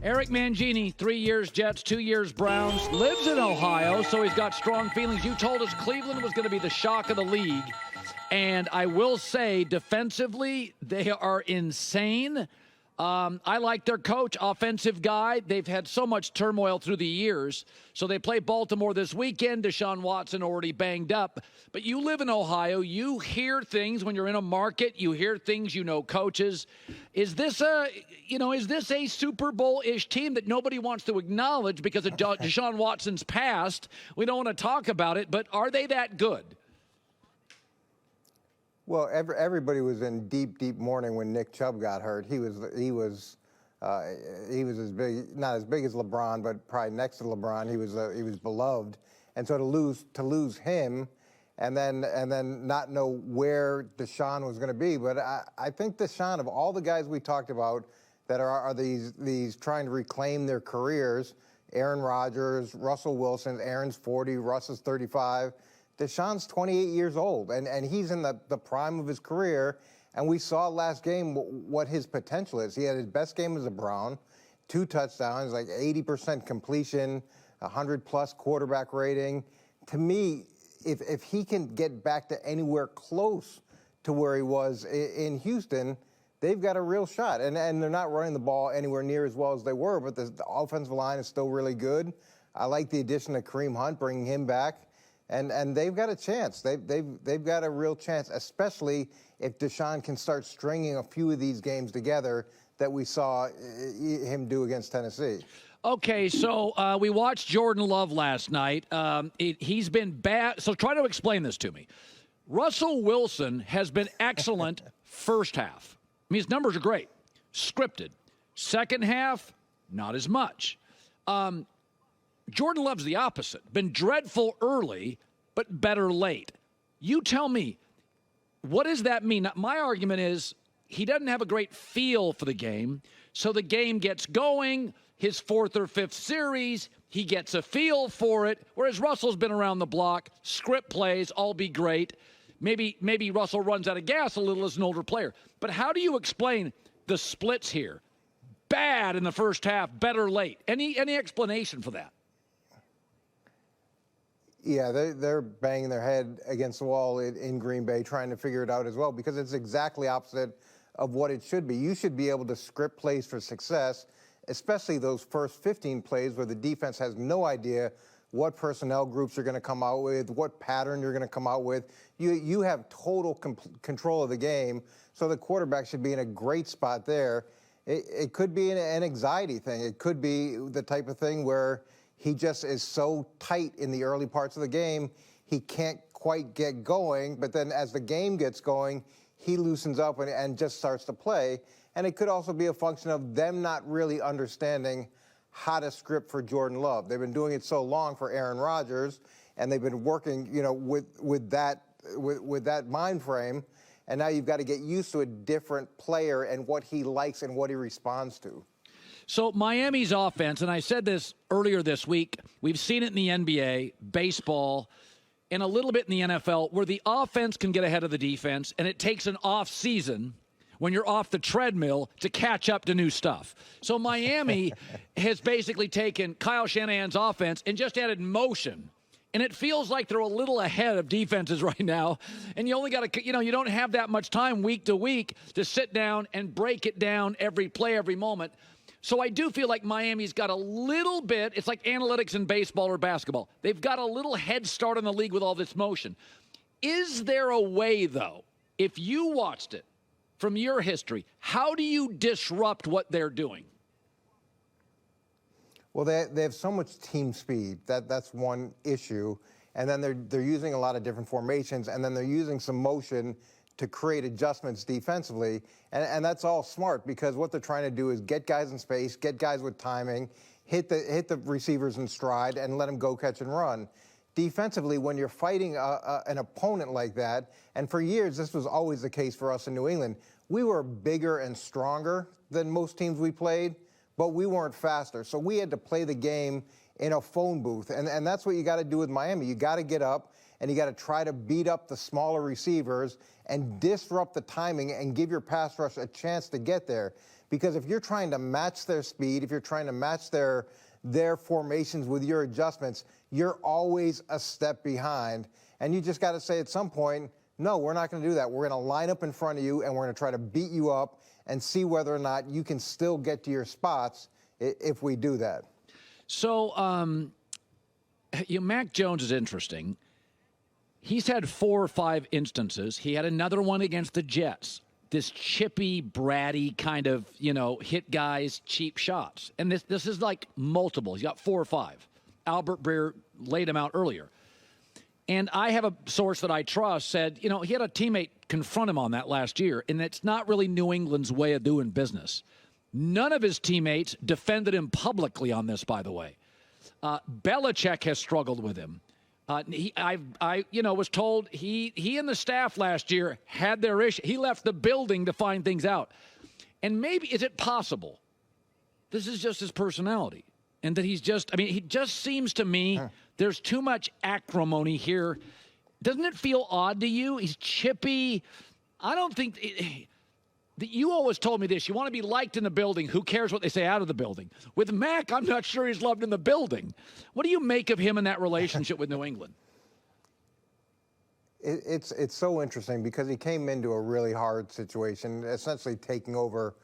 Eric Mangini, 3 years Jets, 2 years Browns, lives in Ohio, so he's got strong feelings. You told us Cleveland was going to be the shock of the league. And I will say, defensively, they are insane. I like their coach, offensive guy. They've had so much turmoil through the years. So they play Baltimore this weekend. Deshaun Watson already banged up. But you live in Ohio. You hear things when you're in a market. You hear things, you know, coaches. Is this a Super Bowl-ish team that nobody wants to acknowledge because of Deshaun Watson's past? We don't want to talk about it, but are they that good? Well, everybody was in deep mourning when Nick Chubb got hurt. He was as big, not as big as LeBron, but probably next to LeBron. He was beloved, and so to lose him, and then not know where Deshaun was going to be. But I think Deshaun, of all the guys we talked about that are these trying to reclaim their careers, Aaron Rodgers, Russell Wilson, Aaron's 40, Russ is 35. Deshaun's 28 years old, and he's in the prime of his career, and we saw last game what his potential is. He had his best game as a Brown, 2 touchdowns, like 80% completion, 100-plus quarterback rating. To me, if he can get back to anywhere close to where he was in Houston, they've got a real shot. And they're not running the ball anywhere near as well as they were, but the offensive line is still really good. I like the addition of Kareem Hunt, bringing him back. And they've got a chance. They've got a real chance, especially if Deshaun can start stringing a few of these games together that we saw him do against Tennessee. Okay, so we watched Jordan Love last night. He's been bad. So try to explain this to me. Russell Wilson has been excellent first half. I mean, his numbers are great. Scripted. Second half, not as much. Jordan Love's the opposite. Been dreadful early, but better late. You tell me, what does that mean? My argument is he doesn't have a great feel for the game, so the game gets going. His 4th or 5th series, he gets a feel for it, whereas Russell's been around the block, script plays, all be great. Maybe Russell runs out of gas a little as an older player. But how do you explain the splits here? Bad in the first half, better late. Any explanation for that? Yeah, they're banging their head against the wall in Green Bay trying to figure it out as well, because it's exactly opposite of what it should be. You should be able to script plays for success, especially those first 15 plays where the defense has no idea what personnel groups you're going to come out with, what pattern you're going to come out with. You have total control of the game, so the quarterback should be in a great spot there. It could be an anxiety thing. It could be the type of thing where he just is so tight in the early parts of the game, he can't quite get going. But then as the game gets going, he loosens up and just starts to play. And it could also be a function of them not really understanding how to script for Jordan Love. They've been doing it so long for Aaron Rodgers, and they've been working, with that mind frame. And now you've got to get used to a different player and what he likes and what he responds to. So Miami's offense, and I said this earlier this week, we've seen it in the NBA, baseball, and a little bit in the NFL, where the offense can get ahead of the defense, and it takes an off season when you're off the treadmill to catch up to new stuff. So Miami has basically taken Kyle Shanahan's offense and just added motion. And it feels like they're a little ahead of defenses right now. And you only got to, you don't have that much time week to week to sit down and break it down every play, every moment. So I do feel like Miami's got a little bit, it's like analytics in baseball or basketball. They've got a little head start on the league with all this motion. Is there a way, though, if you watched it from your history, how do you disrupt what they're doing? Well, they have so much team speed. That's one issue. And then they're using a lot of different formations, and then they're using some motion to create adjustments defensively. And that's all smart, because what they're trying to do is get guys in space, get guys with timing, hit the receivers in stride, and let them go catch and run. Defensively, when you're fighting an opponent like that, and for years this was always the case for us in New England, we were bigger and stronger than most teams we played, but we weren't faster. So we had to play the game in a phone booth. And that's what you got to do with Miami. You got to get up, and you got to try to beat up the smaller receivers and disrupt the timing and give your pass rush a chance to get there. Because if you're trying to match their speed, if you're trying to match their formations with your adjustments, you're always a step behind. And you just got to say at some point, no, we're not going to do that. We're going to line up in front of you, and we're going to try to beat you up and see whether or not you can still get to your spots if we do that. So, Mac Jones is interesting. He's had 4 or 5 instances. He had another one against the Jets. This chippy, bratty kind of, hit guys, cheap shots. And this is like multiple. He's got 4 or 5. Albert Breer laid him out earlier. And I have a source that I trust said, he had a teammate confront him on that last year, and it's not really New England's way of doing business. None of his teammates defended him publicly on this, by the way. Belichick has struggled with him. I was told he and the staff last year had their issue. He left the building to find things out. And maybe, is it possible this is just his personality? And that he just seems to me there's too much acrimony here. Doesn't it feel odd to you? He's chippy. I don't think you always told me this. You want to be liked in the building. Who cares what they say out of the building? With Mac, I'm not sure he's loved in the building. What do you make of him in that relationship with New England? It's so interesting because he came into a really hard situation, essentially taking over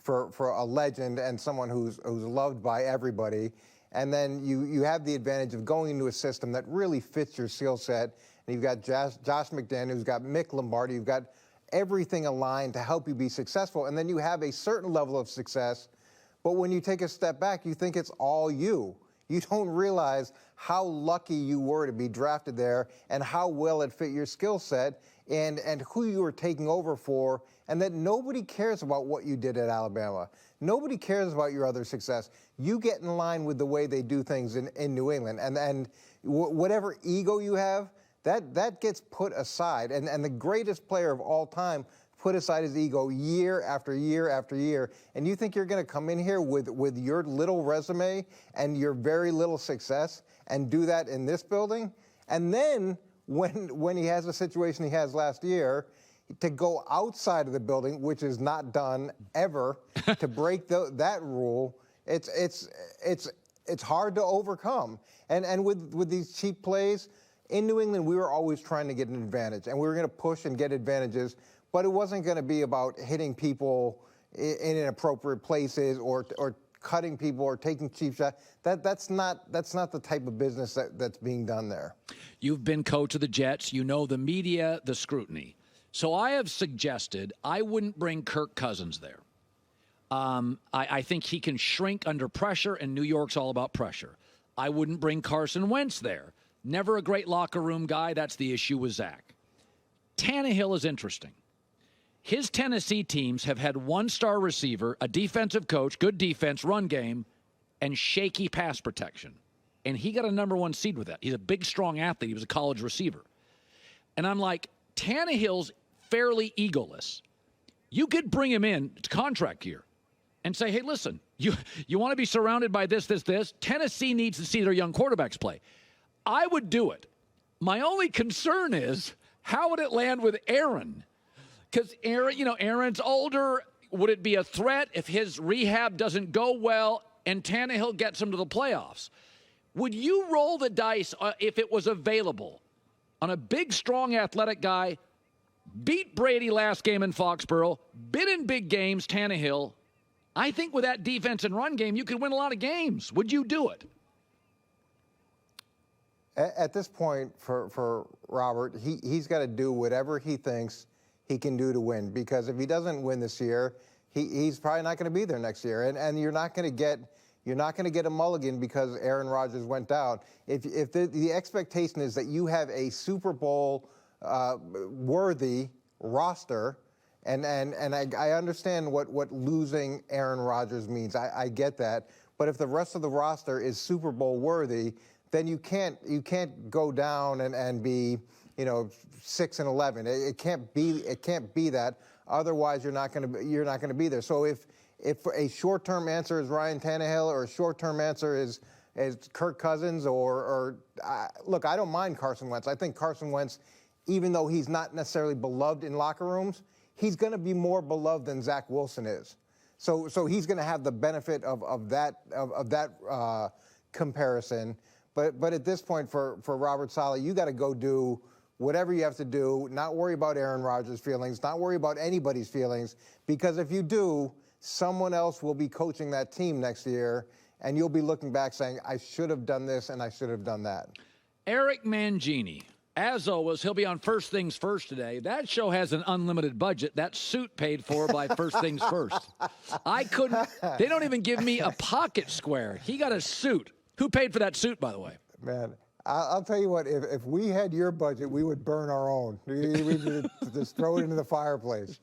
for a legend and someone who's loved by everybody. And then you have the advantage of going into a system that really fits your skill set. And you've got Josh McDaniels, you've got Mick Lombardi, you've got everything aligned to help you be successful. And then you have a certain level of success. But when you take a step back, you think it's all you. You don't realize how lucky you were to be drafted there and how well it fit your skill set and who you were taking over for, and that nobody cares about what you did at Alabama. Nobody cares about your other success. You get in line with the way they do things in New England. And whatever ego you have, that gets put aside. And the greatest player of all time put aside his ego year after year after year. And you think you're going to come in here with your little resume and your very little success and do that in this building? And then when he has a situation he has last year, to go outside of the building, which is not done ever, to break that rule, it's hard to overcome. And with these cheap plays, in New England, we were always trying to get an advantage, and we were going to push and get advantages, but it wasn't going to be about hitting people in inappropriate places or cutting people or taking cheap shots. That's not the type of business that's being done there. You've been coach of the Jets. You know the media, the scrutiny. So I have suggested I wouldn't bring Kirk Cousins there. I think he can shrink under pressure, and New York's all about pressure. I wouldn't bring Carson Wentz there. Never a great locker room guy. That's the issue with Zach. Tannehill is interesting. His Tennessee teams have had one-star receiver, a defensive coach, good defense, run game, and shaky pass protection. And he got a number 1 seed with that. He's a big, strong athlete. He was a college receiver. And I'm like, Tannehill's fairly egoless. You could bring him in, it's contract year, and say, hey, listen, you want to be surrounded by this. Tennessee needs to see their young quarterbacks play. I would do it. My only concern is, how would it land with Aaron? Because Aaron's older. Would it be a threat if his rehab doesn't go well and Tannehill gets him to the playoffs? Would you roll the dice if it was available on a big, strong, athletic guy, beat Brady last game in Foxborough, been in big games, Tannehill? I think with that defense and run game, you could win a lot of games. Would you do it? At this point, for Robert, he's got to do whatever he thinks he can do to win. Because if he doesn't win this year, he's probably not going to be there next year. And you're not going to get a mulligan because Aaron Rodgers went down. If the expectation is that you have a Super Bowl worthy roster, and I understand what losing Aaron Rodgers means. I get that. But if the rest of the roster is Super Bowl worthy, then you can't go down and be 6-11. It can't be that. Otherwise, you're not going to be there. So if a short-term answer is Ryan Tannehill or a short-term answer is Kirk Cousins look, I don't mind Carson Wentz. I think Carson Wentz, even though he's not necessarily beloved in locker rooms, he's going to be more beloved than Zach Wilson is. So he's going to have the benefit of that comparison. But at this point, for Robert Saleh, you got to go do whatever you have to do, not worry about Aaron Rodgers' feelings, not worry about anybody's feelings, because if you do, someone else will be coaching that team next year, and you'll be looking back saying, I should have done this and I should have done that. Eric Mangini. As always, he'll be on First Things First today. That show has an unlimited budget. That suit paid for by First Things First. They don't even give me a pocket square. He got a suit. Who paid for that suit, by the way? Man, I'll tell you what, if we had your budget, we would burn our own. We'd just throw it into the fireplace.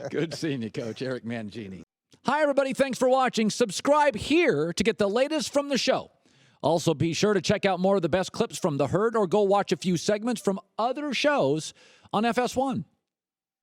Good seeing you, Coach Eric Mangini. Hi, everybody. Thanks for watching. Subscribe here to get the latest from the show. Also, be sure to check out more of the best clips from The Herd or go watch a few segments from other shows on FS1.